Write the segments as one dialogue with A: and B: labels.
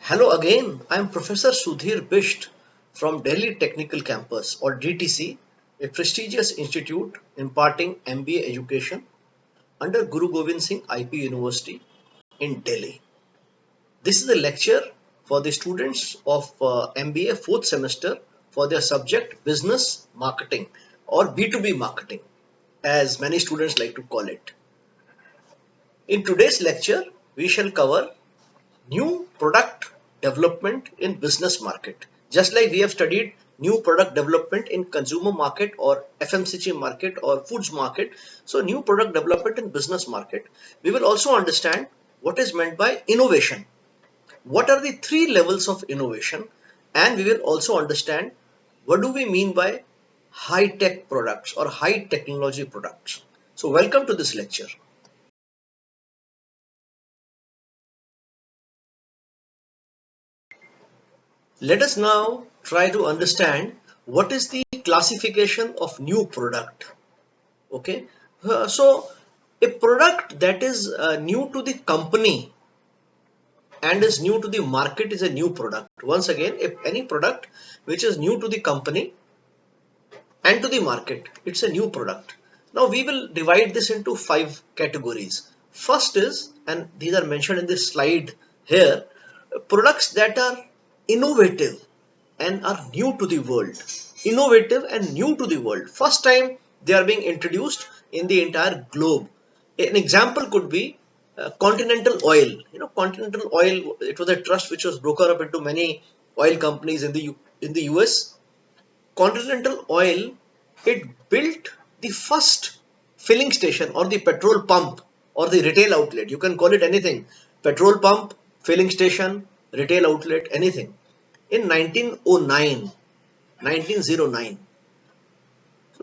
A: Hello again, I am Professor Sudhir Bisht from Delhi Technical Campus or DTC, a prestigious institute imparting MBA education under Guru Gobind Singh IP University in Delhi. This is a lecture for the students of MBA fourth semester for their subject Business Marketing or B2B Marketing, as many students like to call it. In today's lecture, we shall cover new product development in business market. Just like we have studied new product development in consumer market or FMCG market or foods market, so new product development in business market, we will also understand what is meant by innovation. What are the three levels of innovation? And we will also understand what do we mean by high-tech products or high technology products. So welcome to this lecture. Let us now try to understand what is the classification of new product. Okay, so a product that is new to the company and is new to the market is a new product. Once again, if any product which is new to the company and to the market, it's a new product. Now we will divide this into five categories. First is, and these are mentioned in this slide here, products that are innovative and are new to the world. Innovative and new to the world. First time they are being introduced in the entire globe. An example could be Continental Oil. Continental Oil, it was a trust which was broken up into many oil companies in the US. Continental Oil, it built the first filling station or the petrol pump or the retail outlet. You can call it anything. Petrol pump, filling station, retail outlet, anything. In 1909, 1909,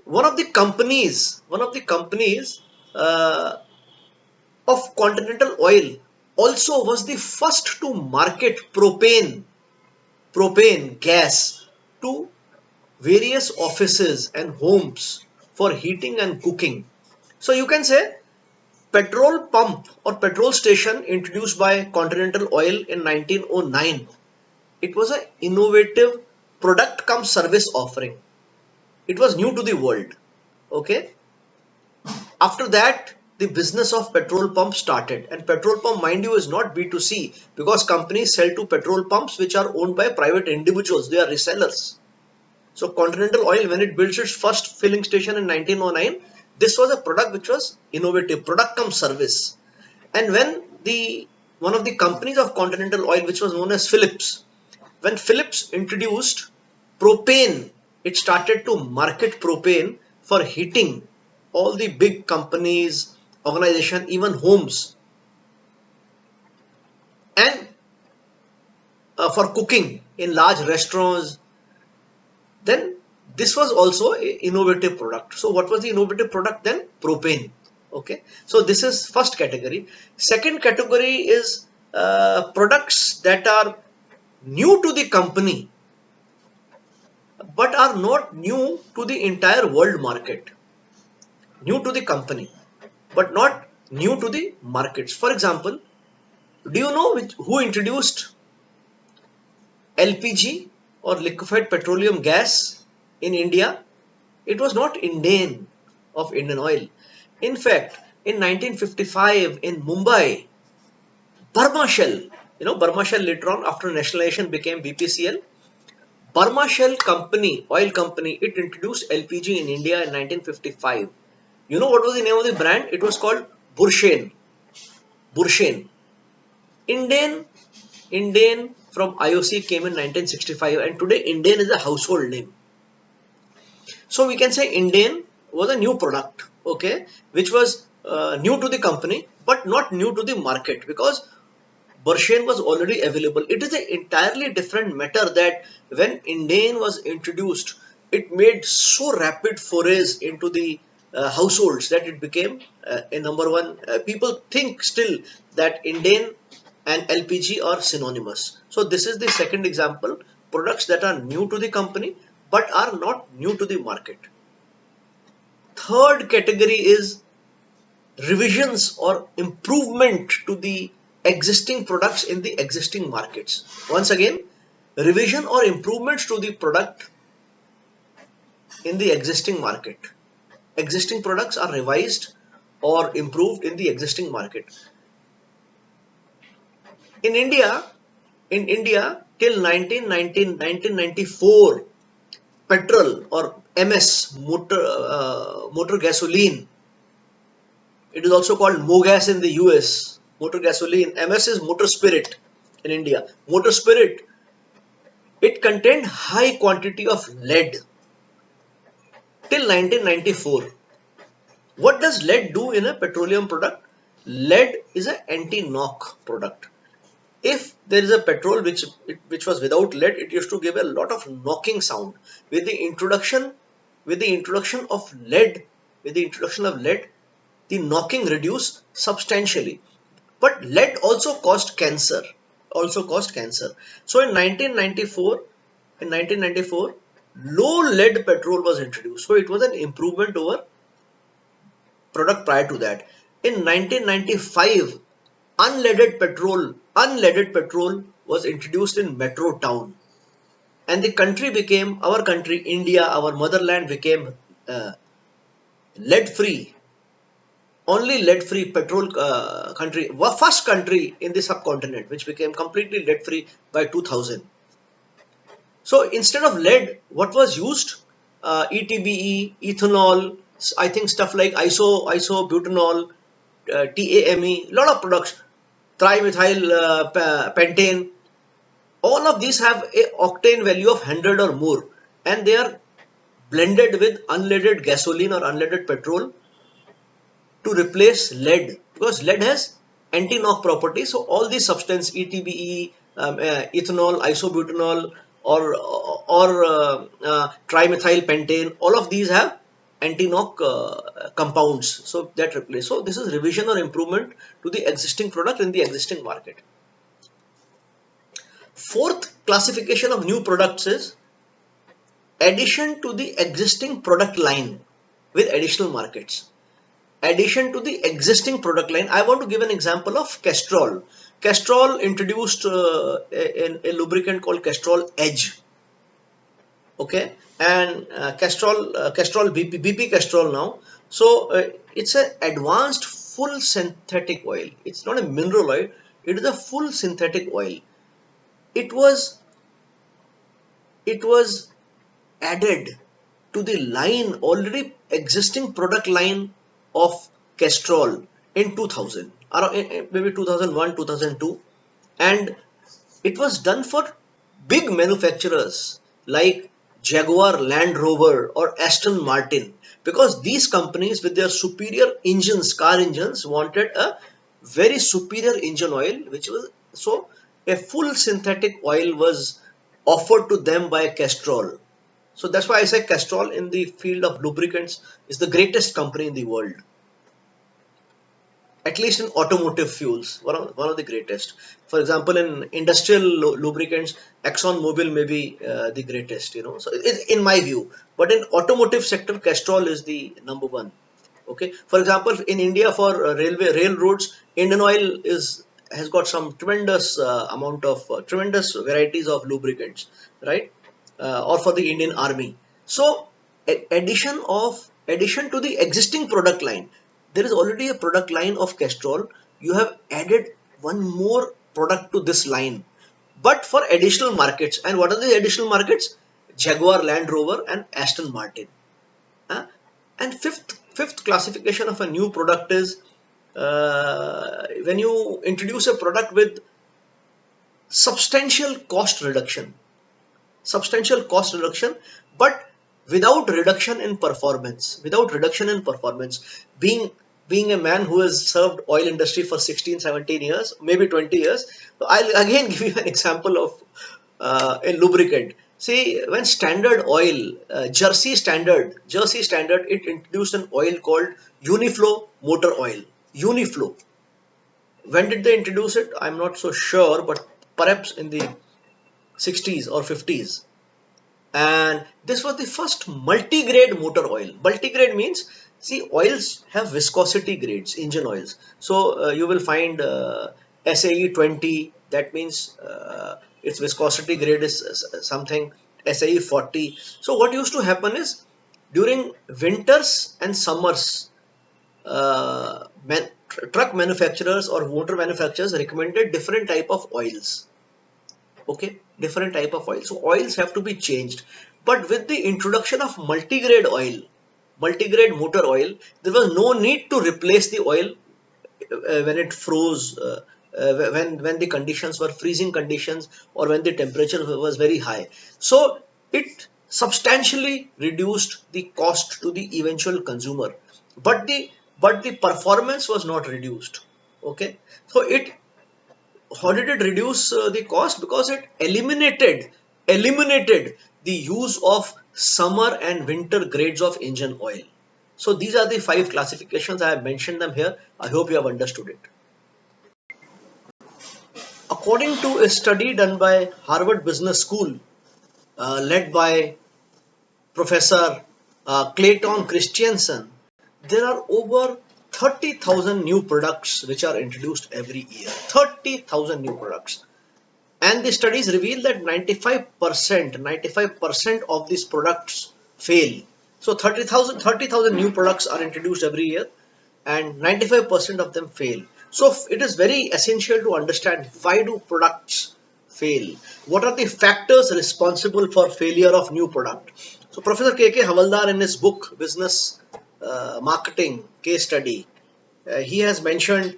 A: one of the companies of Continental Oil also was the first to market propane gas to various offices and homes for heating and cooking. So you can say petrol pump or petrol station introduced by Continental Oil in 1909. It was an innovative product cum service offering. It was new to the world. Okay. After that, the business of petrol pump started, and petrol pump, mind you, is not B2C because companies sell to petrol pumps which are owned by private individuals. They are resellers. So Continental Oil, when it built its first filling station in 1909, this was a product which was innovative, product cum service. And when one of the companies of Continental Oil, which was known as Philips, when Philips introduced propane, it started to market propane for heating all the big companies, organization, even homes, and for cooking in large restaurants. Then this was also an innovative product. So what was the innovative product then? Propane. Okay. So this is first category. Second category is products that are new to the company but are not new to the entire world market. New to the company but not new to the markets. For example, do you know who introduced LPG or liquefied petroleum gas in India? It was not Indian of Indian Oil. In fact, in 1955 in Mumbai, Burma Shell, Burma Shell later on after nationalization became BPCL. Burma Shell company, oil company, it introduced LPG in India in 1955. You know what was the name of the brand? It was called Burshane. Burshane. Indian from IOC came in 1965, and today Indian is a household name. So we can say Indian was a new product, okay, which was new to the company but not new to the market because Burshane was already available. It is an entirely different matter that when Indian was introduced, it made so rapid forays into the households that it became a number one. People think still that Indian and LPG are synonymous. So this is the second example, products that are new to the company but are not new to the market. Third category is revisions or improvement to the existing products in the existing markets. Once again, revision or improvements to the product in the existing market. Existing products are revised or improved in the existing market. In India, till 1994, petrol or MS, motor gasoline, it is also called MOGAS in the US, motor gasoline. MS is motor spirit in India. Motor spirit, it contained high quantity of lead till 1994. What does lead do in a petroleum product? Lead is an anti-knock product. If there is a petrol which was without lead, it used to give a lot of knocking sound. With the introduction of lead, the knocking reduced substantially. But lead also caused cancer. So in 1994, low lead petrol was introduced. So it was an improvement over product prior to that. In 1995, unleaded petrol was introduced in metro town, and the country became, our country, India, our motherland, became lead free. Only lead free petrol country, first country in the subcontinent which became completely lead free by 2000. So instead of lead, what was used? ETBE, ethanol, I think stuff like isobutanol, TAME, lot of products, trimethyl pentane. All of these have a octane value of 100 or more, and they are blended with unleaded gasoline or unleaded petrol to replace lead, because lead has anti-knock properties. So all these substances, ETBE, ethanol, isobutanol, or trimethyl pentane, all of these have anti-knock compounds. So that replace. So this is revision or improvement to the existing product in the existing market. Fourth classification of new products is addition to the existing product line with additional markets. Addition to the existing product line. I want to give an example of Castrol. Castrol introduced a lubricant called Castrol Edge. Okay, and Castrol BP Castrol now. So it's an advanced full synthetic oil. It's not a mineral oil. It is a full synthetic oil. It was added to the line, already existing product line of Castrol in 2000, around maybe 2001, 2002, and it was done for big manufacturers like Jaguar Land Rover or Aston Martin, because these companies with their superior engines, car engines, wanted a very superior engine oil, which was, so a full synthetic oil was offered to them by Castrol. So that's why I say Castrol in the field of lubricants is the greatest company in the world. At least in automotive fuels, one of the greatest. For example, in industrial lubricants, ExxonMobil may be the greatest, So in my view, but in automotive sector, Castrol is the number one. Okay. For example, in India, for railroads, Indian Oil has got some tremendous tremendous varieties of lubricants, right? Or for the Indian Army. So addition to the existing product line. There is already a product line of Castrol. You have added one more product to this line, but for additional markets. And what are the additional markets? Jaguar Land Rover and Aston Martin. And fifth classification of a new product is when you introduce a product with substantial cost reduction, but without reduction in performance. Being a man who has served oil industry for 16, 17 years, maybe 20 years, so I'll again give you an example of a lubricant. See, when Standard Oil, Jersey Standard, it introduced an oil called Uniflow motor oil. Uniflow. When did they introduce it? I'm not so sure, but perhaps in the 60s or 50s. And this was the first multi-grade motor oil. Multi-grade means, see, oils have viscosity grades, engine oils. So you will find SAE 20, that means its viscosity grade is something, SAE 40. So what used to happen is during winters and summers, truck manufacturers or motor manufacturers recommended different type of oils. Okay, different type of oil. So oils have to be changed. But with the introduction of multigrade oil, multigrade motor oil, there was no need to replace the oil when it froze, when the conditions were freezing conditions or when the temperature was very high. So it substantially reduced the cost to the eventual consumer, but the performance was not reduced. Okay, so it how did it reduce the cost? Because it eliminated the use of summer and winter grades of engine oil. So these are the five classifications. I have mentioned them here. I hope you have understood it. According to a study done by Harvard Business School, led by Professor Clayton Christensen, there are over 30,000 new products which are introduced every year. 30,000 new products. And the studies reveal that 95% of these products fail. So 30,000 new products are introduced every year and 95% of them fail. So it is very essential to understand, why do products fail? What are the factors responsible for failure of new product? So Professor K.K. Havaldar, in his book Business Marketing Case Study, he has mentioned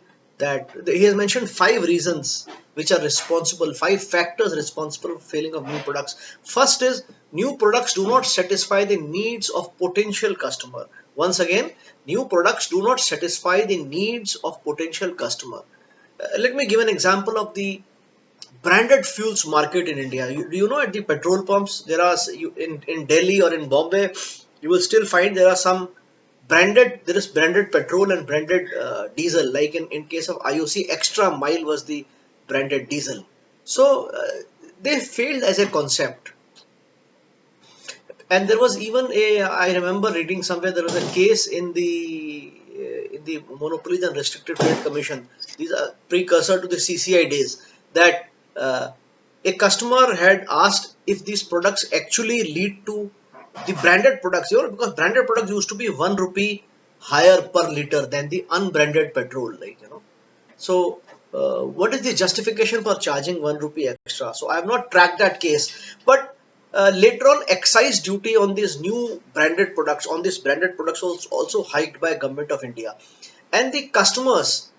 A: five reasons which are responsible, five factors responsible for failing of new products. First is, new products do not satisfy the needs of potential customer. Once again, new products do not satisfy the needs of potential customer. Let me give an example of the branded fuels market in India. You know, at the petrol pumps, there are in Delhi or in Bombay, you will still find there are some there is branded petrol and branded diesel. Like in case of IOC, Extra Mile was the branded diesel. So they failed as a concept. And there was even I remember reading somewhere, there was a case in the Monopolies and Restricted Trade Commission. These are precursor to the CCI days, that a customer had asked if these products actually lead to the branded products, because branded products used to be 1 rupee higher per liter than the unbranded petrol, So, what is the justification for charging 1 rupee extra? So, I have not tracked that case, but later on, excise duty on these new branded products, was also hiked by Government of India, and the customers.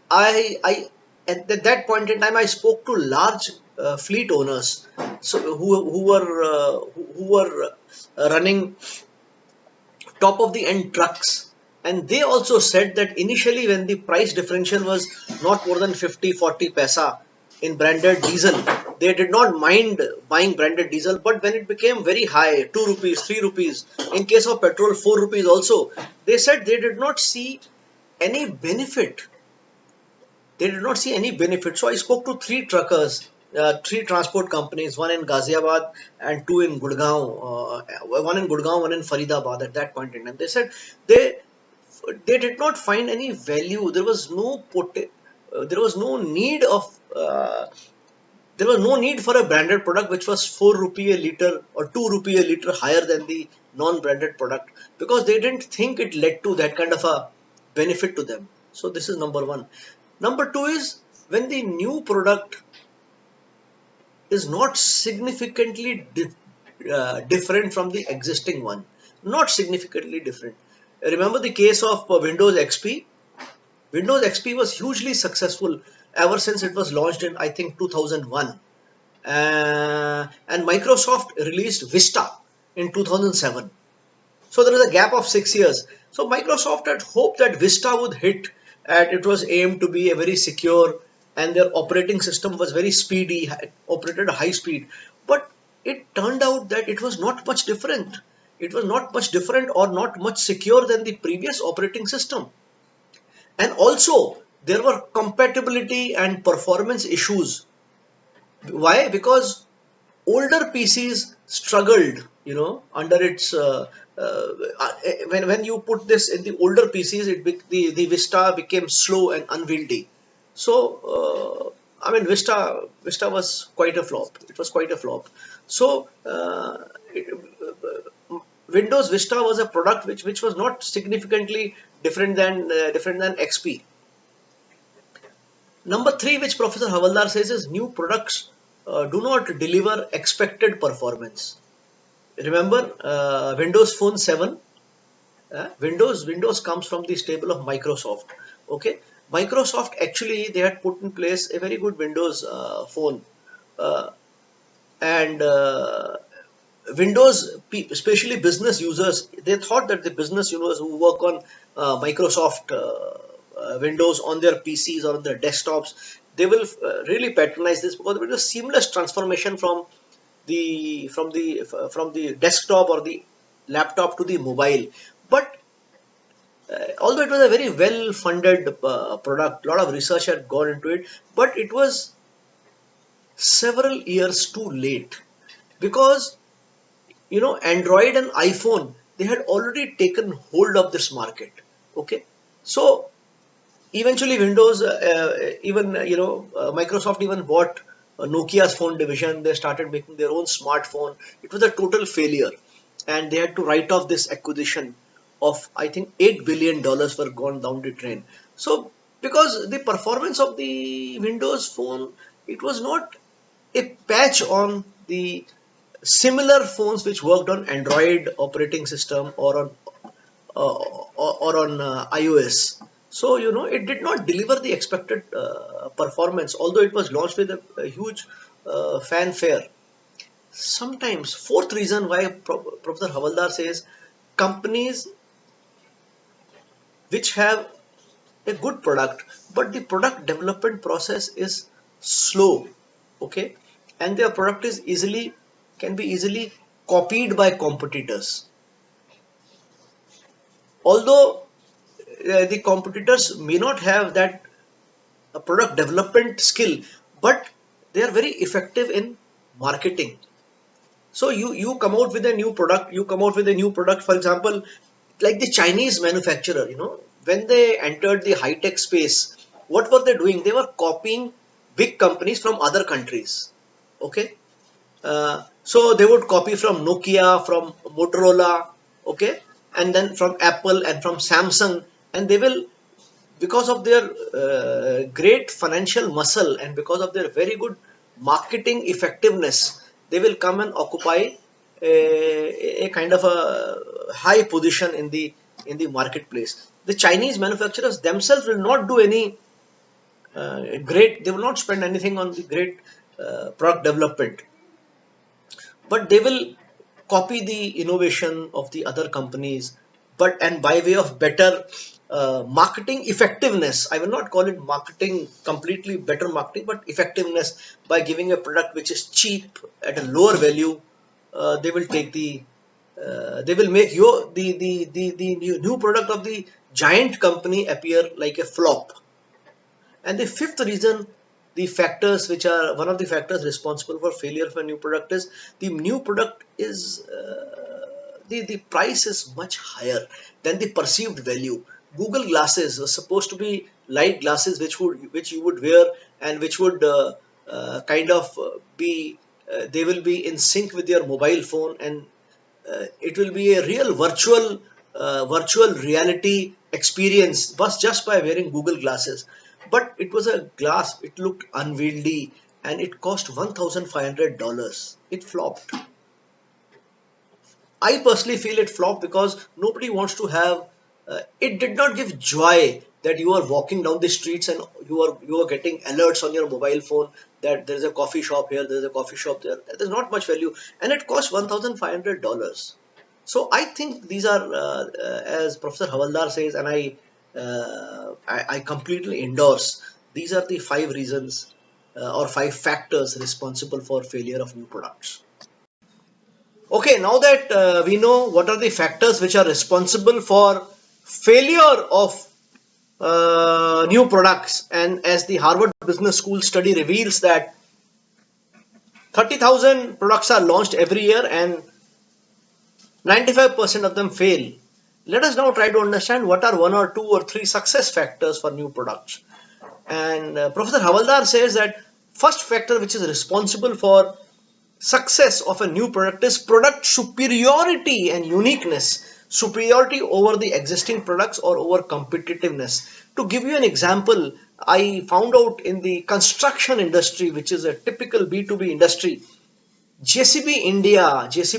A: I At that point in time, I spoke to large fleet owners, so who were running top of the end trucks, and they also said that initially, when the price differential was not more than 50-40 paisa in branded diesel, they did not mind buying branded diesel. But when it became very high, 2 rupees, 3 rupees, in case of petrol 4 rupees also, they said they did not see any benefit. So I spoke to three truckers, three transport companies, one in Ghaziabad and two in Gurgaon, one in Gurgaon, one in Faridabad at that point in time. They said they they did not find any value. There was no need of there was no need for a branded product which was 4 rupee a liter or 2 rupee a liter higher than the non-branded product, because they didn't think it led to that kind of a benefit to them. So this is number one. Number two is, when the new product is not significantly different from the existing one. Not significantly different. Remember the case of Windows XP? Windows XP was hugely successful ever since it was launched in, I think, 2001. And Microsoft released Vista in 2007. So there is a gap of 6 years. So Microsoft had hoped that Vista would hit, and it was aimed to be a very secure, and their operating system was very speedy, operated high speed. But it turned out that it was not much different. It was not much different or not much secure than the previous operating system. And also, there were compatibility and performance issues. Why? Because older PCs struggled, under its when you put this in the older PCs, the Vista became slow and unwieldy. So I mean, Vista was quite a flop. It was quite a flop. So Windows Vista was a product which was not significantly different than XP. Number three, which Professor Havaldar says, is new products do not deliver expected performance. Remember Windows Phone 7? Windows comes from the stable of Microsoft. Okay, Microsoft actually they had put in place a very good Windows phone, uh, and Windows, especially business users, they thought that the business users who work on Microsoft Windows on their PCs or on their desktops, they will really patronize this because it was a seamless transformation from the desktop or the laptop to the mobile. But although it was a very well funded product, a lot of research had gone into it, but it was several years too late because Android and iPhone, they had already taken hold of this market. Okay, so eventually Windows, even Microsoft even bought Nokia's phone division. They started making their own smartphone. It was a total failure, and they had to write off this acquisition of, I think, $8 billion were gone down the drain. So because the performance of the Windows phone, it was not a patch on the similar phones which worked on Android operating system or on iOS. So it did not deliver the expected performance, although it was launched with a huge fanfare. Sometimes, fourth reason why Professor Havaldar says companies which have a good product, but the product development process is slow, okay, and their product is easily can be easily copied by competitors. Although the competitors may not have that product development skill, but they are very effective in marketing. So you come out with a new product, for example, like the Chinese manufacturer, when they entered the high tech space, what were they doing? They were copying big companies from other countries. Okay, so they would copy from Nokia, from Motorola, okay, and then from Apple and from Samsung, and they will, because of their great financial muscle and because of their very good marketing effectiveness, they will come and occupy a kind of a high position in the marketplace. The Chinese manufacturers themselves will not do any great. They will not spend anything on the great product development, but they will copy the innovation of the other companies, but and by way of better marketing effectiveness. I will not call it marketing completely better marketing, but effectiveness, by giving a product which is cheap at a lower value. They will take they will make the new product of the giant company appear like a flop. And the fifth reason, the factors which are one of the factors responsible for failure of a new product, is the new product is the price is much higher than the perceived value. Google glasses were supposed to be light glasses which you would wear and which would kind of be they will be in sync with your mobile phone, and it will be a real virtual reality experience but just by wearing Google glasses. But it was a glass, it looked unwieldy, and it cost $1,500. It flopped. I personally feel it flopped because nobody wants to have. It did not give joy that you are walking down the streets and you are getting alerts on your mobile phone that there is a coffee shop here, there is a coffee shop there. There's not much value, and it cost $1,500. So I think these are, as Professor Havaldar says, and I completely endorse. These are the five reasons or five factors responsible for failure of new products. Okay, now that we know what are the factors which are responsible for failure of new products, and as the Harvard Business School study reveals that 30,000 products are launched every year and 95% of them fail. Let us now try to understand what are one or two or three success factors for new products. And Professor Havaldar says that first factor which is responsible for success of a new product is product superiority and uniqueness, superiority over the existing products or over competitiveness. To give you an example, I found out in the construction industry, which is a typical B2B industry, JCB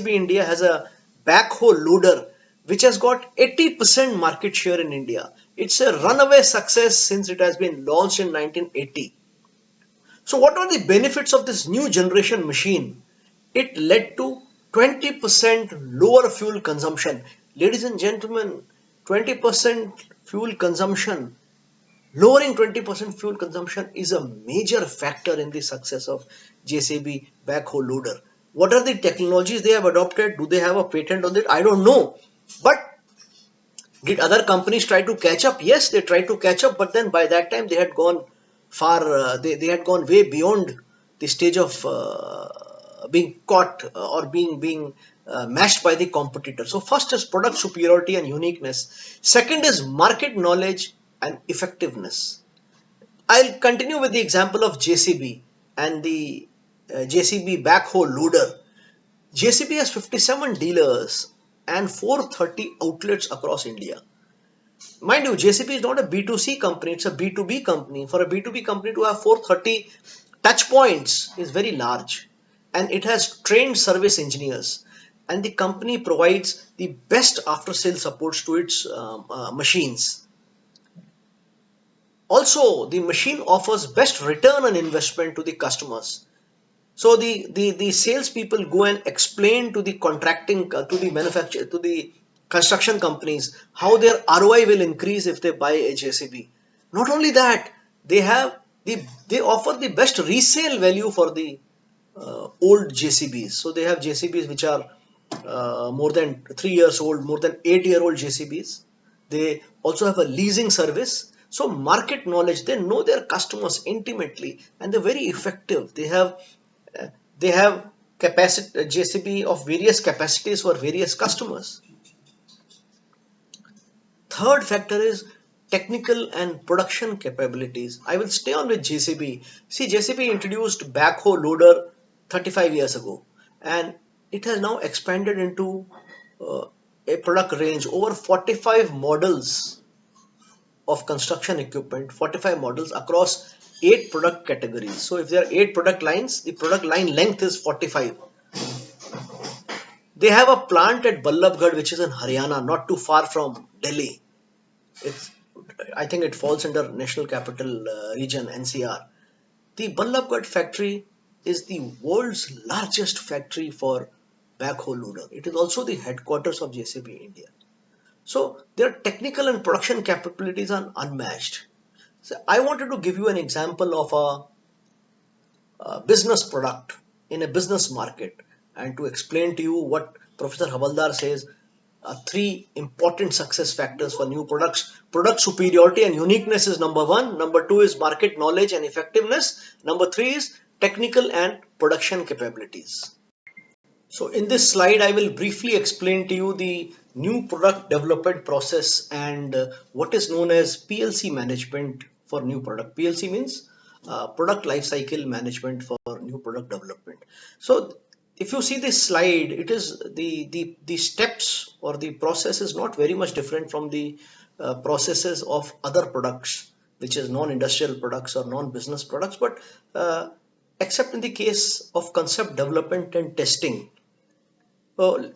A: India has a backhoe loader which has got 80% market share in India. It's a runaway success since it has been launched in 1980. So, what are the benefits of this new generation machine? It led to 20% lower fuel consumption. Ladies and gentlemen, 20% fuel consumption, lowering 20% fuel consumption is a major factor in the success of JCB backhoe loader. What are the technologies they have adopted? Do they have a patent on it? I don't know. But did other companies try to catch up? Yes, they tried to catch up, but then by that time they had gone far, they had gone way beyond the stage of being caught or being matched by the competitor. So first is product superiority and uniqueness. Second is market knowledge and effectiveness. I'll continue with the example of JCB and the JCB backhoe loader. JCB has 57 dealers and 430 outlets across India. Mind you, JCB is not a B2C company, it's a B2B company. For a B2B company to have 430 touch points is very large, and it has trained service engineers, and the company provides the best after sales supports to its machines. Also, the machine offers best return on investment to the customers. So the salespeople go and explain to the contracting to the manufacturer to the construction companies how their ROI will increase if they buy a JCB. Not only that, they have they offer the best resale value for the old JCBs. So they have JCBs which are more than 3 years old, more than 8-year-old JCBs. They also have a leasing service. So market knowledge, they know their customers intimately and they're very effective. They have capacity JCB of various capacities for various customers. Third factor is technical and production capabilities. I will stay on with JCB. See, JCB introduced backhoe loader 35 years ago, and it has now expanded into uh, a product range over 45 models of construction equipment, 45 models across 8 product categories. So if there are 8 product lines, the product line length is 45. They have a plant at Ballabgarh, which is in Haryana, not too far from Delhi. It's, I think it falls under National Capital Region (NCR). The Ballabgarh factory is the world's largest factory for backhoe loader. It is also the headquarters of JCB India. So their technical and production capabilities are unmatched. So I wanted to give you an example of a business product in a business market and to explain to you what Professor Havaldar says three important success factors for new products. Product superiority and uniqueness is number one. Number two is market knowledge and effectiveness. Number three is technical and production capabilities. So in this slide, I will briefly explain to you the new product development process and what is known as PLC management for new product. PLC means product lifecycle management for new product development. So if you see this slide, it is the steps or the process is not very much different from the processes of other products, which is non-industrial products or non-business products, but except in the case of concept development and testing. uh,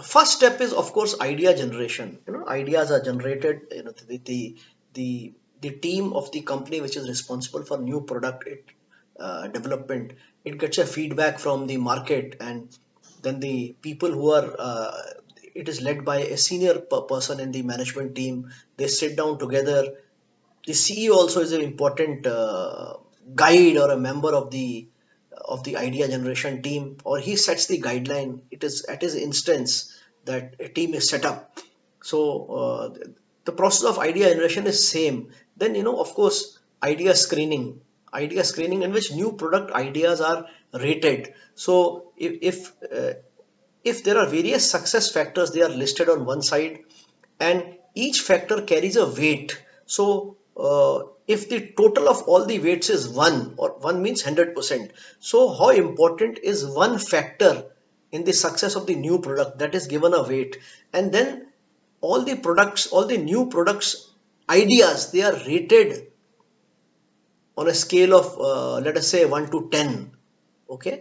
A: First step is of course idea generation. Ideas are generated. The team of the company which is responsible for new product development, it gets a feedback from the market, and then the people who are it is led by a senior person in the management team. They sit down together. The CEO also is an important guide or a member of the idea generation team, or he sets the guideline. It is at his instance that a team is set up. So the process of idea generation is same. Then of course idea screening in which new product ideas are rated. So if there are various success factors, they are listed on one side, and each factor carries a weight. So if the total of all the weights is 1, or 1 means 100%, so how important is one factor in the success of the new product that is given a weight, and then all the new products ideas, they are rated on a scale of let us say 1 to 10, okay,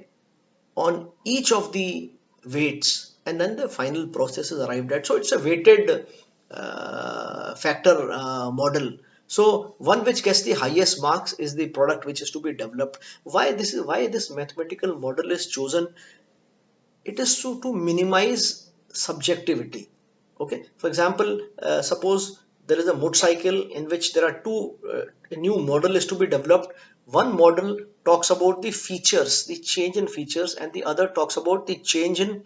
A: on each of the weights, and then the final process is arrived at. So it's a weighted factor model. So one which gets the highest marks is the product which is to be developed. Why this mathematical model is chosen? It is to minimize subjectivity. Okay, for example, suppose there is a motorcycle in which there are two, a new model is to be developed. One model talks about the features, the change in features, and the other talks about the change in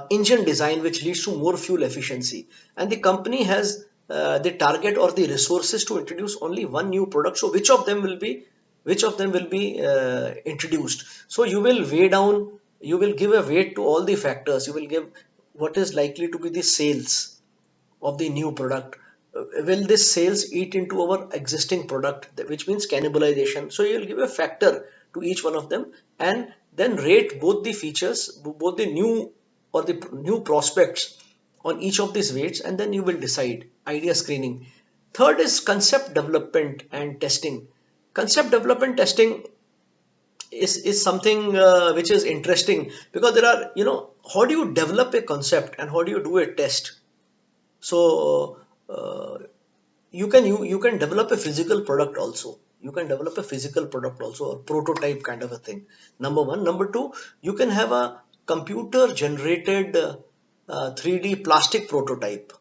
A: engine design, which leads to more fuel efficiency. And the company has the target or the resources to introduce only one new product. So which of them will be introduced? So you will weigh down, you will give a weight to all the factors. You will give what is likely to be the sales of the new product. Will this sales eat into our existing product, which means cannibalization? So you'll give a factor to each one of them, and then rate both the features, both the new or the new prospects on each of these weights, and then you will decide. Idea screening. Third is concept development and testing. Concept development testing is something which is interesting, because there are, how do you develop a concept and how do you do a test? So you can develop a physical product also. You can develop a physical product also, a prototype kind of a thing. Number one. Number two, you can have a computer generated 3D plastic prototype.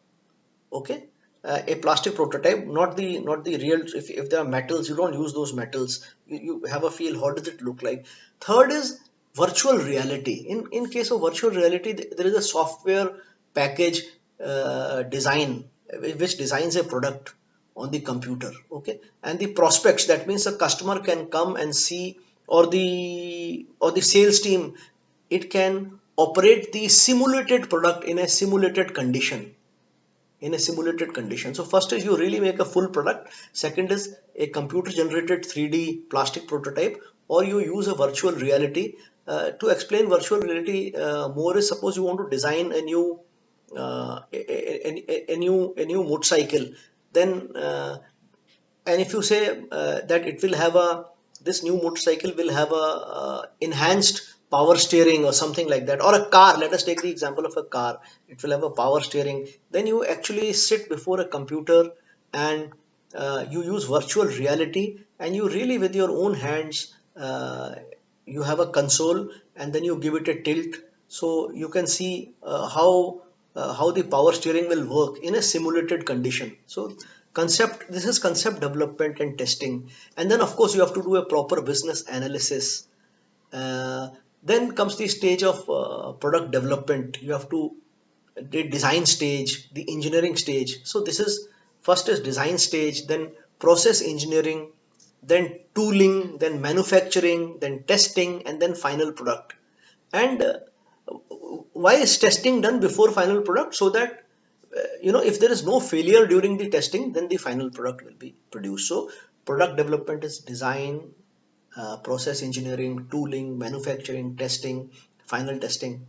A: Okay, a plastic prototype, not the real. If there are metals, you don't use those metals. You have a feel. How does it look like? Third is virtual reality. In case of virtual reality, there is a software package design which designs a product on the computer. Okay, and the prospects, that means a customer can come and see, or the sales team, it can operate the simulated product in a simulated condition. So first is you really make a full product. Second is a computer generated 3D plastic prototype, or you use a virtual reality. To explain virtual reality more is, suppose you want to design a new a new motorcycle, then and if you say that it will have a this new motorcycle will have a enhanced power steering or something like that, or a car, let us take the example of a car, it will have a power steering. Then you actually sit before a computer, and you use virtual reality, and you really with your own hands, you have a console, and then you give it a tilt, so you can see how the power steering will work in a simulated condition. So this is concept development and testing. And then of course you have to do a proper business analysis. uh, then comes the stage of product development. You have to the design stage, the engineering stage. So this is, first is design stage, then process engineering, then tooling, then manufacturing, then testing, and then final product. And why is testing done before final product? So that if there is no failure during the testing, then the final product will be produced. So product development is design, process engineering, tooling, manufacturing, testing, final testing.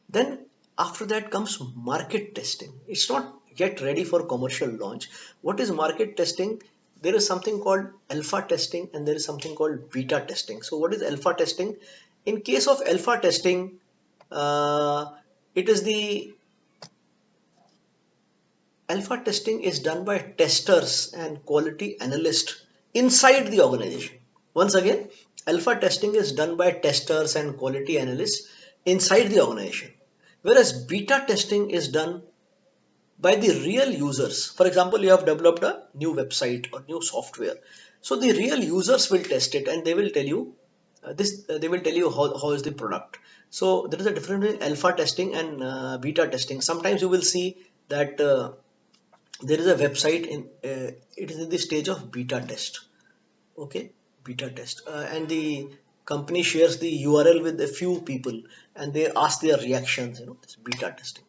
A: Then after that comes market testing. It's not yet ready for commercial launch. What is market testing? There is something called alpha testing and there is something called beta testing. So what is alpha testing? In case of alpha testing, uh, it is the alpha testing is done by testers and quality analysts inside the organization. Once again, alpha testing is done by testers and quality analysts inside the organization. Whereas beta testing is done by the real users. For example, you have developed a new website or new software. So the real users will test it and they will tell you they will tell you how is the product. So there is a difference between alpha testing and beta testing. Sometimes you will see that there is a website it is in the stage of beta test. Okay, beta test, and the company shares the URL with a few people and they ask their reactions. This beta testing.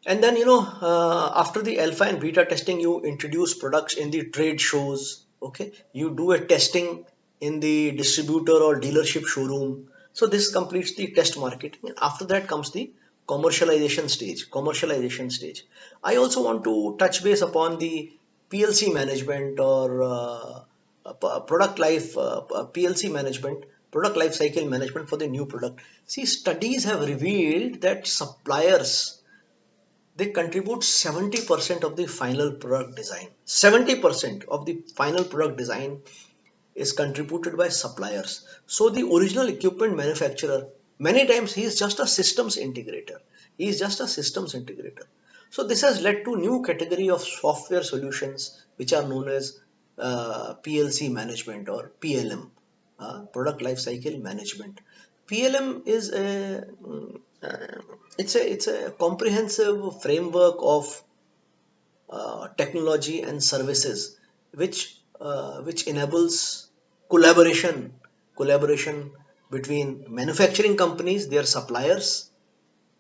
A: And then, after the alpha and beta testing, you introduce products in the trade shows. Okay, you do a testing in the distributor or dealership showroom. So this completes the test marketing. And after that comes the commercialization stage. Commercialization stage. I also want to touch base upon the PLC management, or product life PLC management, product life cycle management for the new product. See, studies have revealed that suppliers, they contribute 70% of the final product design. 70% of the final product design is contributed by suppliers. So the original equipment manufacturer, many times he is just a systems integrator. He is just a systems integrator. So this has led to new category of software solutions which are known as PLC management, or PLM, product life cycle management. PLM is a it's a comprehensive framework of technology and services which enables collaboration between manufacturing companies, their suppliers,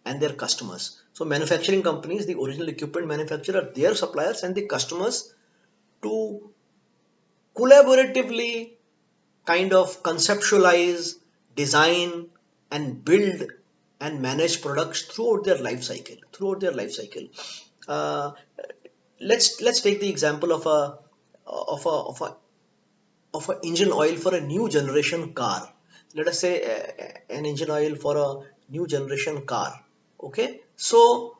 A: and their customers. So manufacturing companies, the original equipment manufacturer, their suppliers, and the customers, to collaboratively kind of conceptualize, design, and build and manage products throughout their life cycle. Throughout their life cycle. Uh, let's take the example of of a of a of a engine oil for a new generation car. Let us say an engine oil for a new generation car. Okay, so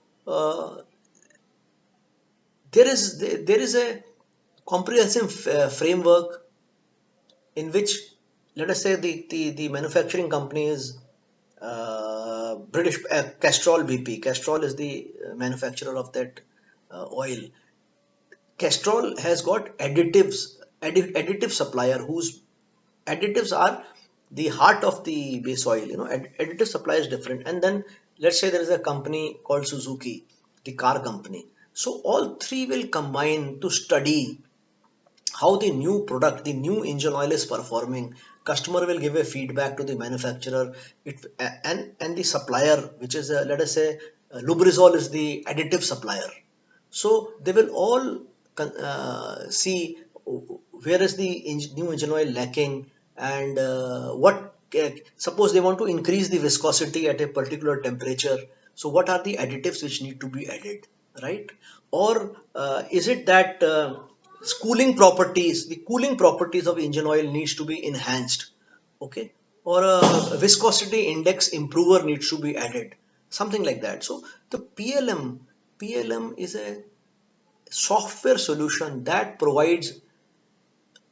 A: there is a comprehensive framework in which, let us say, the manufacturing company is British Castrol BP. Castrol is the manufacturer of that oil. Castrol has got additive supplier whose additives are the heart of the base oil. Additive supply is different. And then let's say there is a company called Suzuki, the car company. So all three will combine to study how the new product, the new engine oil is performing. Customer will give a feedback to the manufacturer. And the supplier, which is let us say Lubrizol is the additive supplier. So they will all see where is the new engine oil lacking, and what suppose they want to increase the viscosity at a particular temperature. So what are the additives which need to be added, right? Or is it that the cooling properties of engine oil needs to be enhanced, okay? Or a viscosity index improver needs to be added, something like that. So the PLM is a software solution that provides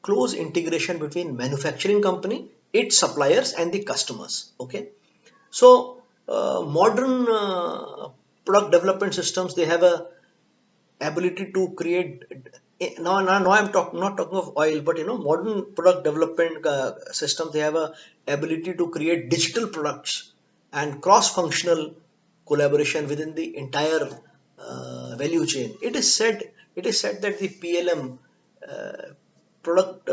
A: close integration between manufacturing company, its suppliers, and the customers. Okay, so modern product development systems, they have a ability to create. Now I'm not talking of oil, but modern product development systems, they have a ability to create digital products and cross-functional collaboration within the entire value chain. It is said that the PLM, product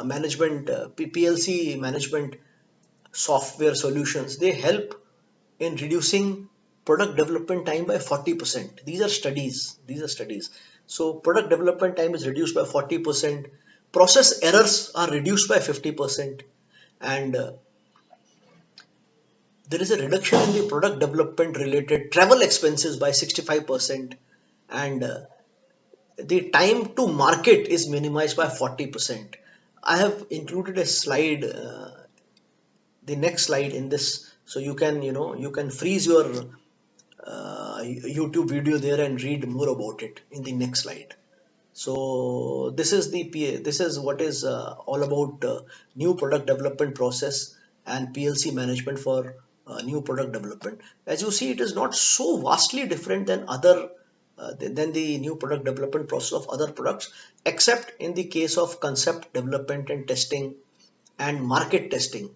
A: management, PLC management software solutions, they help in reducing product development time by 40%. These are studies. So product development time is reduced by 40%. Process errors are reduced by 50%. And there is a reduction in the product development related travel expenses by 65%. And the time to market is minimized by 40%. I have included a slide, the next slide in this, so you can freeze your YouTube video there and read more about it in the next slide. So this is what is all about new product development process and PLC management for new product development. As you see, it is not so vastly different than than the new product development process of other products, except in the case of concept development and testing and market testing.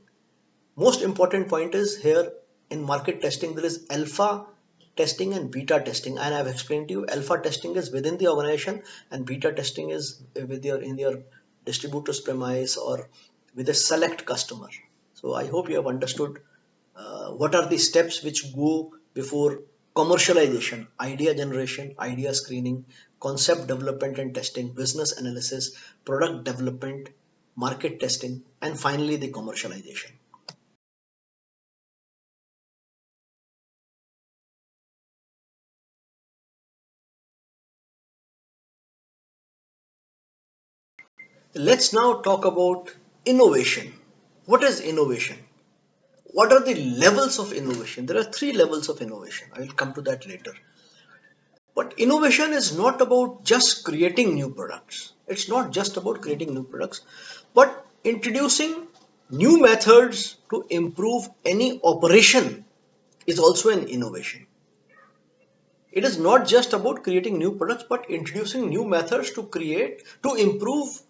A: Most important point is here, in market testing there is alpha testing and beta testing, and I've explained to you, alpha testing is within the organization and beta testing is with your in your distributor's premise or with a select customer. So I hope you have understood what are the steps which go before commercialization, idea generation, idea screening, concept development and testing, business analysis, product development, market testing, and finally the commercialization. Let's now talk about innovation. What is innovation? What are the levels of innovation? There are three levels of innovation. I will come to that later. But innovation is not about just creating new products. It's not just about creating new products, but introducing new methods to improve any operation is also an innovation. It is not just about creating new products, but introducing new methods to improve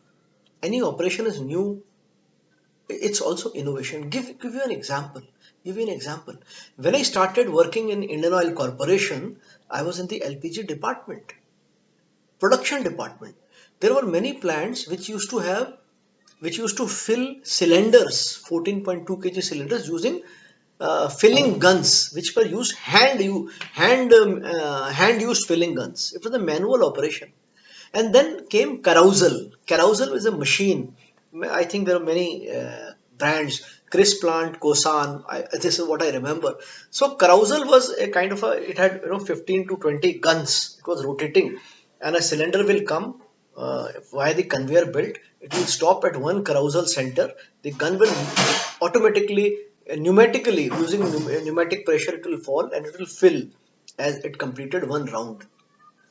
A: any operation is new. It's also innovation. Give you an example. Give you an example. When I started working in Indian Oil Corporation, I was in the LPG department, production department. There were many plants which used to fill cylinders, 14.2 kg cylinders, using filling guns, which were used hand used filling guns. It was a manual operation. And then came carousel. Carousel is a machine. I think there are many brands. Chris Plant, Kosan. This is what I remember. So carousel was a kind of a. It had 15 to 20 guns. It was rotating, and a cylinder will come via the conveyor belt. It will stop at one carousel center. The gun will automatically, pneumatically, using pneumatic pressure, it will fall and it will fill as it completed one round.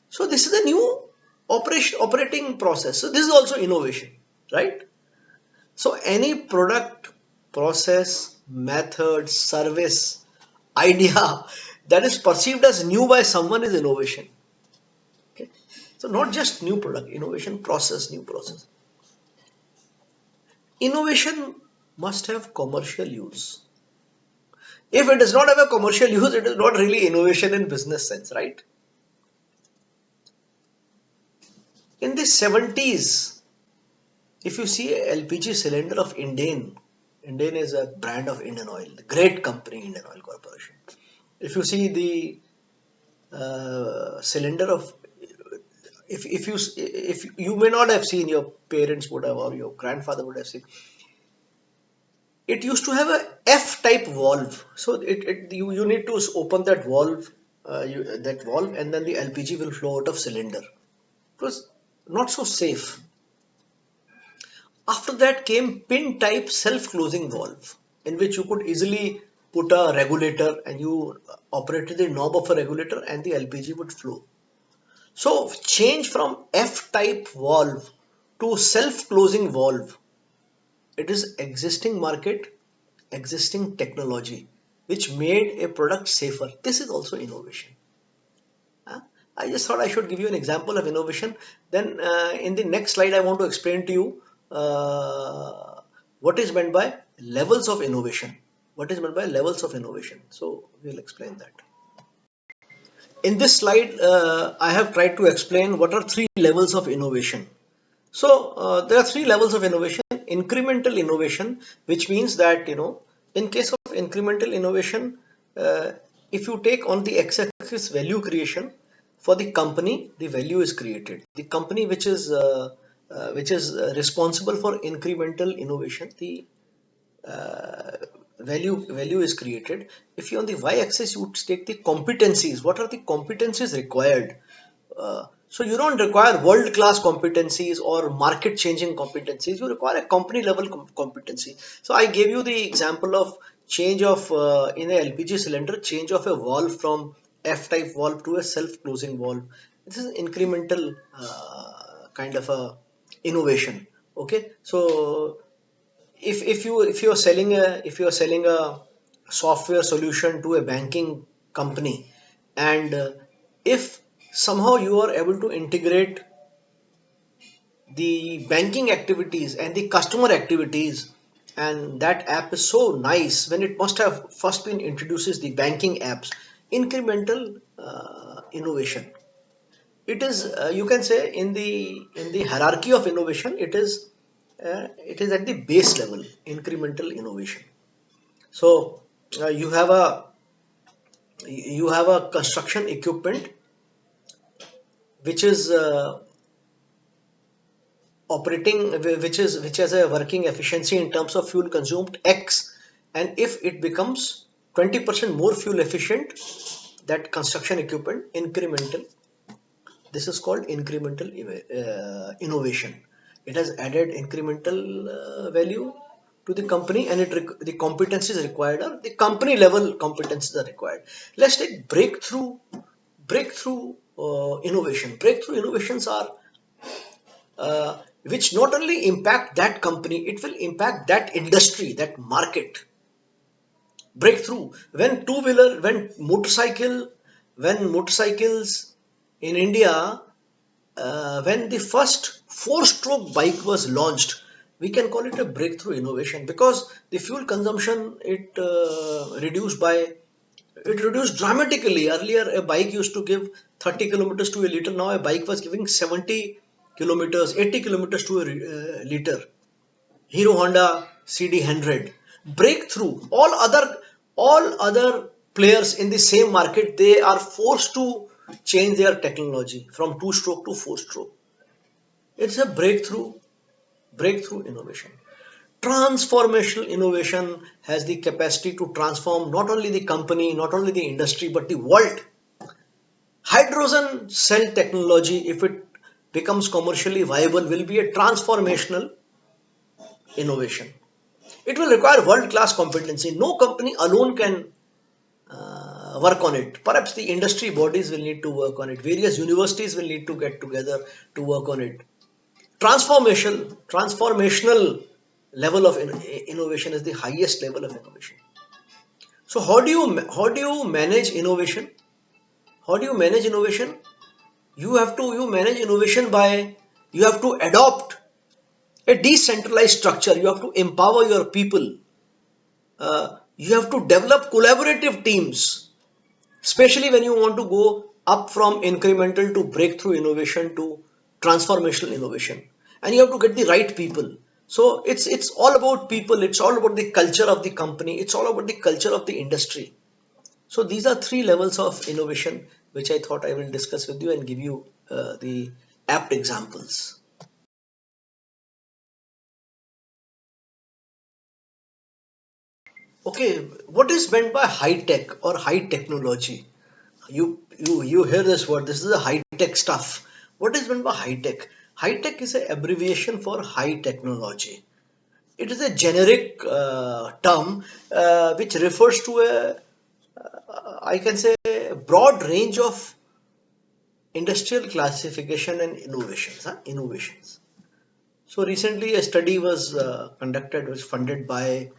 A: So this is a new operating process. So this is also innovation, right? So any product, process, method, service, idea that is perceived as new by someone is innovation. Okay. So not just new product, innovation, process, new process. Innovation must have commercial use. If it does not have a commercial use, it is not really innovation in business sense, right? In the 70s, if you see a LPG cylinder of Indian is a brand of Indian Oil, the great company, Indian Oil Corporation. If you see the cylinder of, if you may not have seen, your parents would have, or your grandfather would have seen, it used to have a F type valve. So you need to open that valve, and then the LPG will flow out of cylinder. It was not so safe. After that came pin type self closing valve, in which you could easily put a regulator and you operated the knob of a regulator and the LPG would flow. So change from F type valve to self closing valve. It is existing market, existing technology, which made a product safer. This is also innovation. Huh? I just thought I should give you an example of innovation. Then in the next slide, I want to explain to you what is meant by levels of innovation. What is meant by levels of innovation? So we'll explain that. In this slide, I have tried to explain what are three levels of innovation. So there are three levels of innovation. Incremental innovation, which means that in case of incremental innovation, uh, if you take on the x-axis value creation for the company, the value is created. The company which is responsible for incremental innovation, the uh, value is created. If you on the y-axis you take the competencies, what are the competencies required? So you don't require world class competencies or market changing competencies. You require a company level competency. So I gave you the example of change of in a LPG cylinder, change of a valve from F type valve to a self closing valve. This is incremental kind of a innovation. Okay, so if you're selling a software solution to a banking company, and if somehow you are able to integrate the banking activities and the customer activities, and that app is so nice, when it must have first been introduces the banking apps, incremental innovation. It is, you can say, in the hierarchy of innovation, it is at the base level, incremental innovation. So you have a You have a construction equipment which is which has a working efficiency in terms of fuel consumed X, and if it becomes 20% more fuel efficient, that construction equipment incremental, this is called incremental innovation. It has added incremental value to the company, and the competencies required are the company level competencies are required. Let's take breakthrough innovation. Breakthrough innovations are which not only impact that company, it will impact that industry, that market. Breakthrough, when motorcycles in India, when the first four-stroke bike was launched, we can call it a breakthrough innovation, because the fuel consumption it reduced dramatically. Earlier, a bike used to give 30 kilometers to a liter. Now, a bike was giving 70 kilometers, 80 kilometers to a liter. Hero Honda CD100. Breakthrough. All other players in the same market, they are forced to change their technology from two-stroke to four-stroke. It's a breakthrough innovation. Transformational innovation has the capacity to transform not only the company, not only the industry, but the world. Hydrogen cell technology, if it becomes commercially viable, will be a transformational innovation. It will require world-class competency. No company alone can work on it. Perhaps the industry bodies will need to work on it. Various universities will need to get together to work on it. Transformational level of innovation is the highest level of innovation. So how do you manage innovation? How do you manage innovation? You manage innovation by, you have to adopt a decentralized structure. You have to empower your people. You have to develop collaborative teams, especially when you want to go up from incremental to breakthrough innovation to transformational innovation, and you have to get the right people. So it's all about people. It's all about the culture of the company. It's all about the culture of the industry. So these are three levels of innovation which I thought I will discuss with you and give you the apt examples. Okay, what is meant by high tech or high technology? You hear this word. This is a high tech stuff. What is meant by high tech? High tech is an abbreviation for high technology. It is a generic term which refers to I can say, a broad range of industrial classification and innovations. Innovations. So recently, a study was conducted, was funded by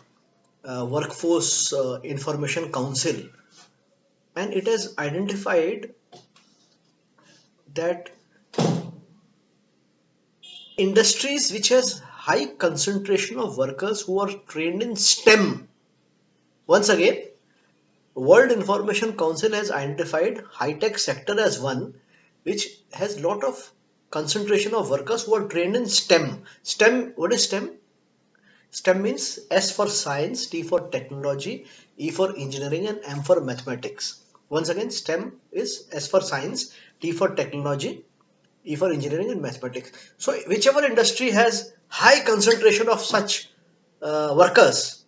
A: Workforce Information Council, and it has identified that industries which has high concentration of workers who are trained in STEM. Once again, World Information Council has identified high-tech sector as one which has lot of concentration of workers who are trained in STEM. STEM, what is STEM? STEM means S for science, T for technology, E for engineering, and M for mathematics. Once again, STEM is S for science, T for technology, E for engineering and mathematics. So whichever industry has high concentration of such workers,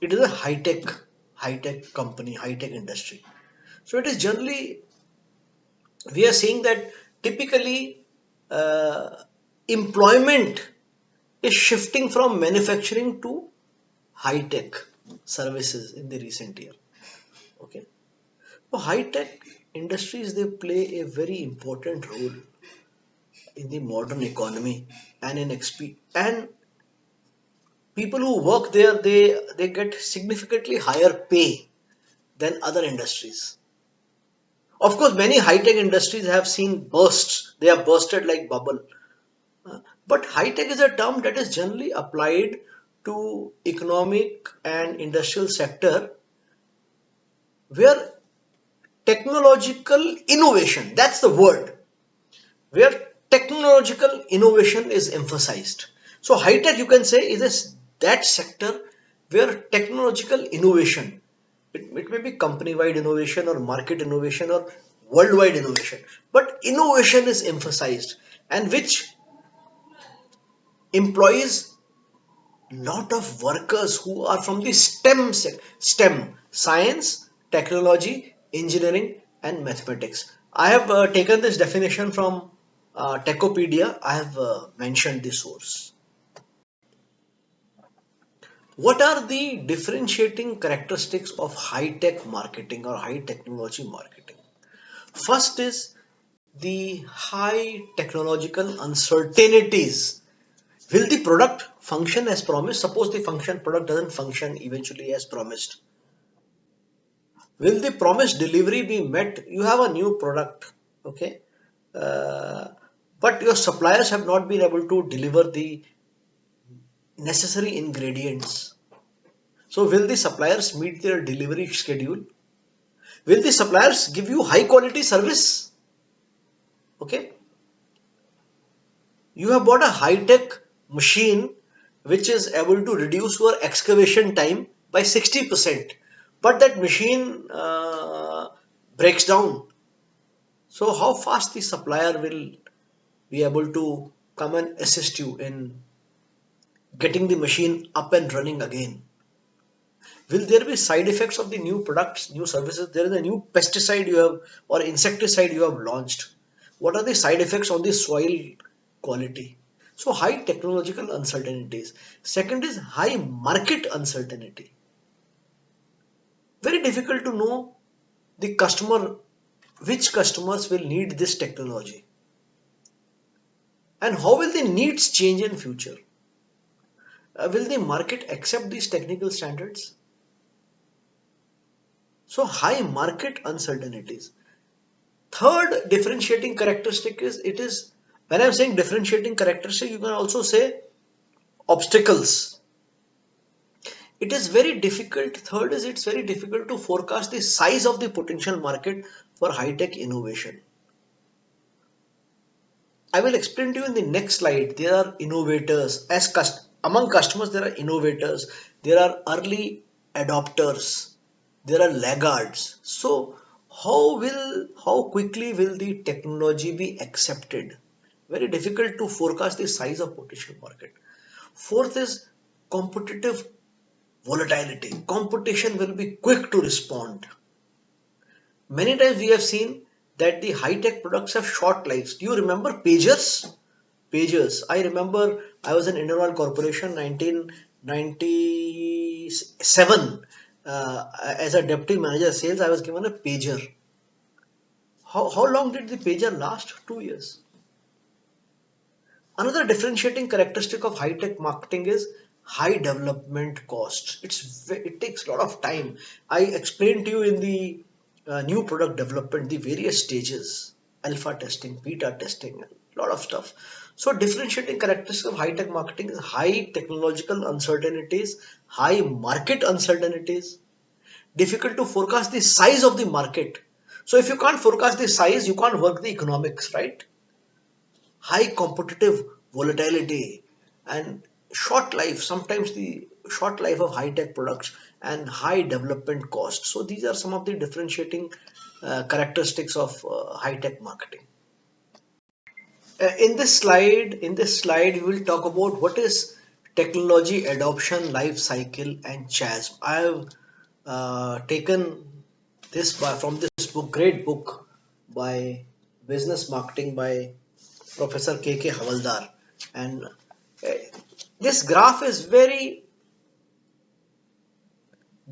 A: it is a high tech company, high tech industry. So it is generally, we are seeing that typically uh, employment is shifting from manufacturing to high tech services in the recent year. Okay, so high tech industries, they play a very important role in the modern economy, and and people who work there, they get significantly higher pay than other industries. Of course, many high tech industries have seen bursts. They are bursted like bubble. But high tech is a term that is generally applied to economic and industrial sector where technological innovation, that's the word, where technological innovation is emphasized. So high tech, you can say, is that sector where technological innovation, It may be company-wide innovation or market innovation or worldwide innovation, but innovation is emphasized, and which employs lot of workers who are from the STEM, science, technology, engineering, and mathematics. I have taken this definition from Techopedia. I have mentioned the source. What are the differentiating characteristics of high-tech marketing or high technology marketing? First is the high technological uncertainties. Will the product function as promised? Suppose the function product doesn't function eventually as promised. Will the promised delivery be met? You have a new product, okay, uh, but your suppliers have not been able to deliver the necessary ingredients. So, will the suppliers meet their delivery schedule? Will the suppliers give you high quality service? Okay, you have bought a high tech machine which is able to reduce your excavation time by 60%, but that machine breaks down. So, how fast the supplier will be able to come and assist you in getting the machine up and running again? Will there be side effects of the new products, new services? There is a new pesticide you have or insecticide you have launched. What are the side effects on the soil quality? So, high technological uncertainties. Second is high market uncertainty. Very difficult to know the customer, which customers will need this technology, and how will the needs change in future. Will the market accept these technical standards? So, high market uncertainties. Third differentiating characteristic is, it is, when I'm saying differentiating characteristic, you can also say obstacles. It is very difficult. Third is, it's very difficult to forecast the size of the potential market for high tech innovation. I will explain to you in the next slide. There are innovators. Among customers, there are innovators. There are early adopters. There are laggards. So, how quickly will the technology be accepted? Very difficult to forecast the size of potential market. Fourth is competitive volatility. Competition will be quick to respond. Many times we have seen that the high-tech products have short lives. Do you remember pagers? Pagers. I remember I was in Indian Oil Corporation 1997. As a deputy manager sales, I was given a pager. How long did the pager last? 2 years. Another differentiating characteristic of high-tech marketing is high development costs. It takes a lot of time. I explained to you in the new product development the various stages: alpha testing, beta testing, a lot of stuff. So differentiating characteristics of high-tech marketing is high technological uncertainties, high market uncertainties, difficult to forecast the size of the market. So if you can't forecast the size, you can't work the economics, right? High competitive volatility and short life, sometimes the short life of high tech products, and high development cost. So these are some of the differentiating characteristics of high tech marketing. In this slide we will talk about what is technology adoption life cycle and chasm. I have taken this from this book, great book by business marketing by Professor K.K. Havaldar. And this graph is very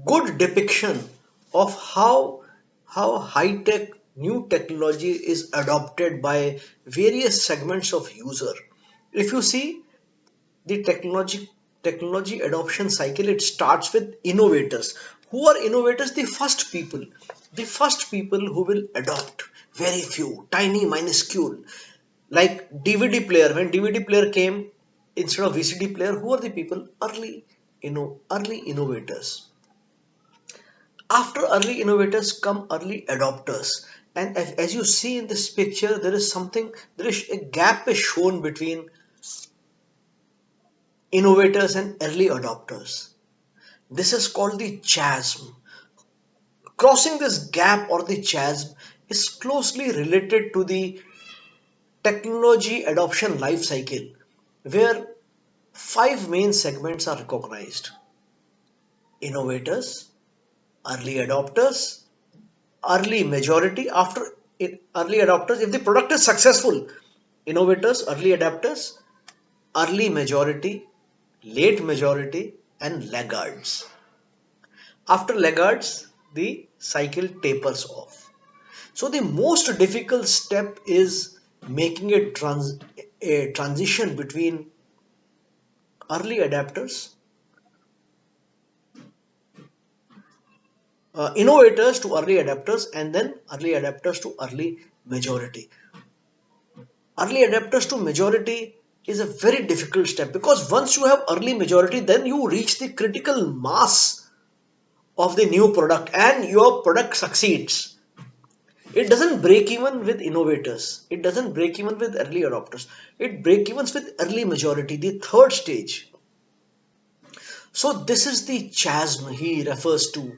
A: good depiction of how high tech new technology is adopted by various segments of user. If you see the technology adoption cycle, it starts with innovators. Who are innovators? The first people who will adopt. Very few, tiny, minuscule, like DVD player. When DVD player came instead of VCD player, who are the people? Early innovators. After early innovators come early adopters. And as you see in this picture, there is a gap is shown between innovators and early adopters. This is called the chasm. Crossing this gap or the chasm is closely related to the technology adoption life cycle, where five main segments are recognized: innovators, early adopters, early majority. After early adopters, if the product is successful, innovators, early adapters, early majority, late majority, and laggards. After laggards, the cycle tapers off. So the most difficult step is making a transition between early adapters, innovators to early adapters, and then early adapters to early majority. Early adapters to majority is a very difficult step, because once you have early majority, then you reach the critical mass of the new product and your product succeeds. It doesn't break even with innovators, it doesn't break even with early adopters, it break evens with early majority, the third stage. So this is the chasm he refers to.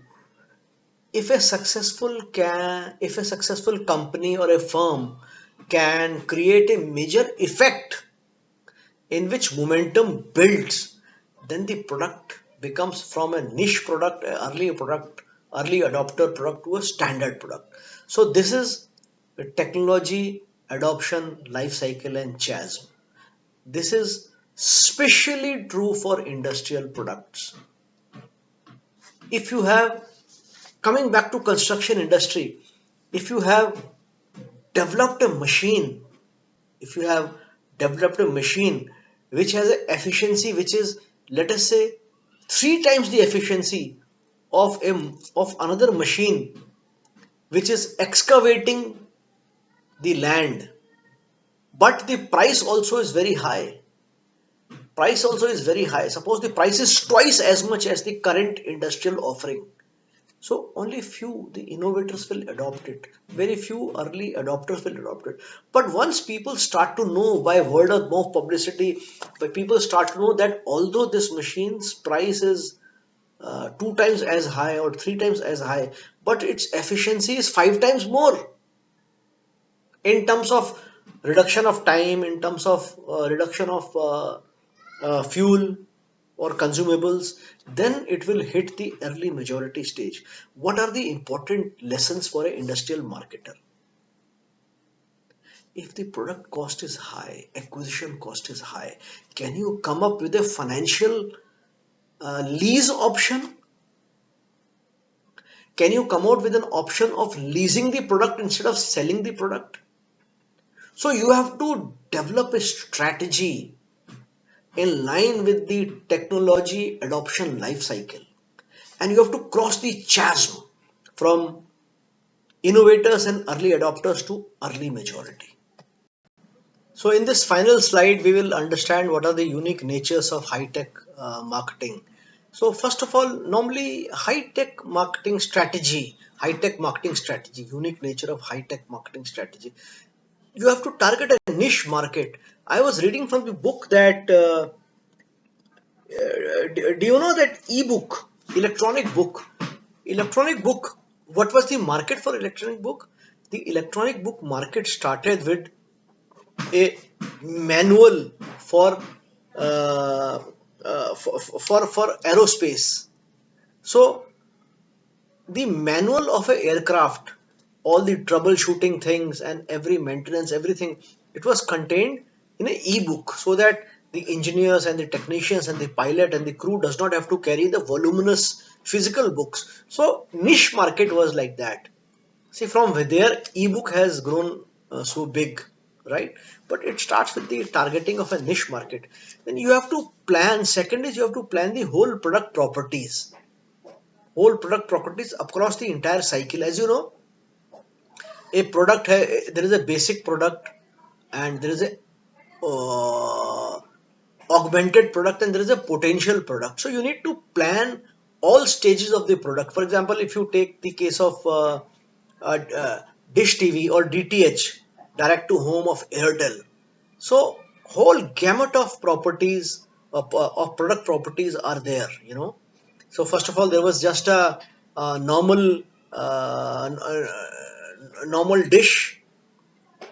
A: If a successful company or a firm can create a major effect in which momentum builds, then the product becomes from a niche product, early adopter product, to a standard product. So this is a technology adoption life cycle and chasm. This is specially true for industrial products. If you have, coming back to construction industry, if you have developed a machine, if you have developed a machine which has an efficiency which is, let us say, three times the efficiency of another machine which is excavating the land, but the price also is very high. Price also is very high. Suppose the price is twice as much as the current industrial offering. So only few the innovators will adopt it. Very few early adopters will adopt it. But once people start to know by word of mouth publicity, when people start to know that although this machine's price is two times as high or three times as high, but its efficiency is five times more in terms of reduction of time, in terms of reduction of fuel or consumables, then it will hit the early majority stage. What are the important lessons for an industrial marketer? If the product cost is high, acquisition cost is high, can you come up with a financial lease option? Can you come out with an option of leasing the product instead of selling the product? So you have to develop a strategy in line with the technology adoption life cycle, and you have to cross the chasm from innovators and early adopters to early majority. So in this final slide, we will understand what are the unique natures of high-tech marketing. So first of all, normally high-tech marketing strategy, unique nature of high-tech marketing strategy. You have to target a niche market. I was reading from the book that do you know that ebook, electronic book, what was the market for electronic book? The electronic book market started with a manual for for aerospace. So the manual of a aircraft, all the troubleshooting things and every maintenance, everything, it was contained in an e-book, so that the engineers and the technicians and the pilot and the crew does not have to carry the voluminous physical books. So niche market was like that. See, from there, ebook has grown so big, right? But it starts with the targeting of a niche market. Then you have to plan. Second is you have to plan the whole product properties across the entire cycle. As you know, there is a basic product, and there is a uh, augmented product, and there is a potential product. So you need to plan all stages of the product. For example, if you take the case of uh, dish TV or DTH, direct to home of Airtel, so whole gamut of properties of product properties are there. So first of all, there was just a normal normal dish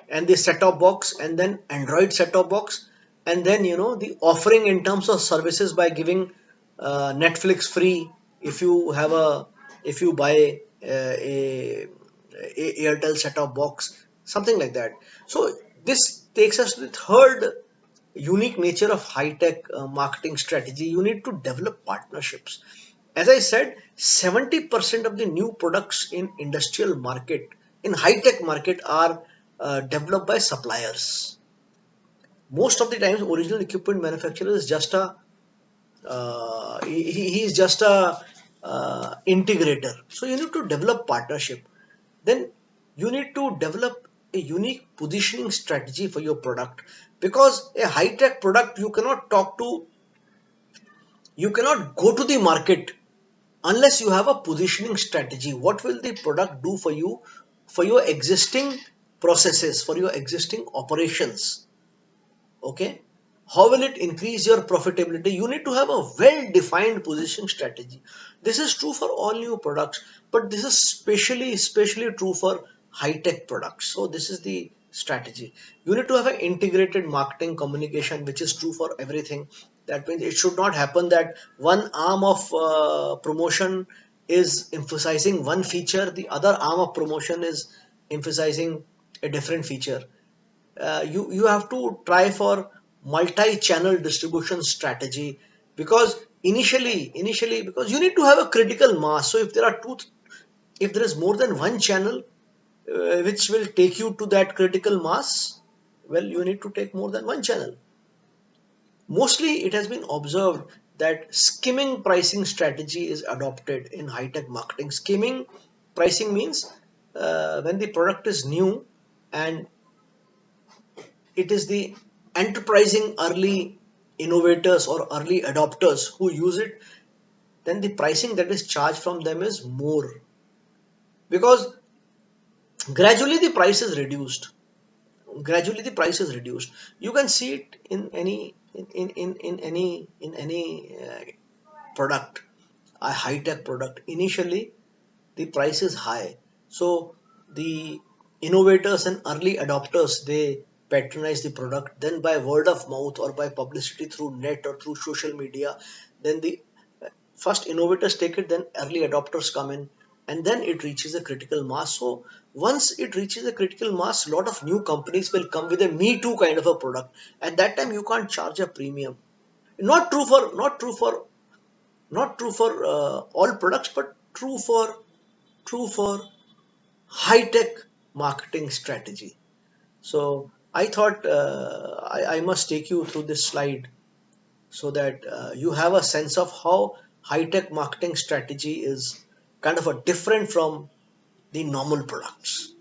A: and the set-top box, and then Android set-top box, and then the offering in terms of services by giving Netflix free if you have a if you buy a Airtel set-top box, something like that. So this takes us to the third unique nature of high-tech marketing strategy. You need to develop partnerships. As I said, 70% of the new products in industrial market, in high-tech market, are developed by suppliers. Most of the times, original equipment manufacturer is just a he is just a integrator. So you need to develop partnership. Then you need to develop a unique positioning strategy for your product, because a high-tech product, you cannot go to the market unless you have a positioning strategy. What will the product do for you, for your existing processes, for your existing operations? Okay, how will it increase your profitability? You need to have a well defined positioning strategy. This is true for all new products, but this is especially true for high tech products. So this is the strategy. You need to have an integrated marketing communication, which is true for everything. That means it should not happen that one arm of promotion is emphasizing one feature, the other arm of promotion is emphasizing a different feature. You have to try for multi-channel distribution strategy, because initially because you need to have a critical mass. So if there is more than one channel which will take you to that critical mass, well, you need to take more than one channel. Mostly it has been observed that skimming pricing strategy is adopted in high-tech marketing. Skimming pricing means when the product is new and it is the enterprising early innovators or early adopters who use it, then the pricing that is charged from them is more, because gradually the price is reduced. Gradually the price is reduced. You can see it in any product, a high tech product. Initially the price is high, so the innovators and early adopters, they patronize the product. Then by word of mouth or by publicity through net or through social media, then the first innovators take it, then early adopters come in, and then it reaches a critical mass. So once it reaches a critical mass, a lot of new companies will come with a me too kind of a product. At that time you can't charge a premium. Not true for all products, but true for high tech marketing strategy. So I thought I must take you through this slide so that you have a sense of how high tech marketing strategy is kind of a different from the normal products.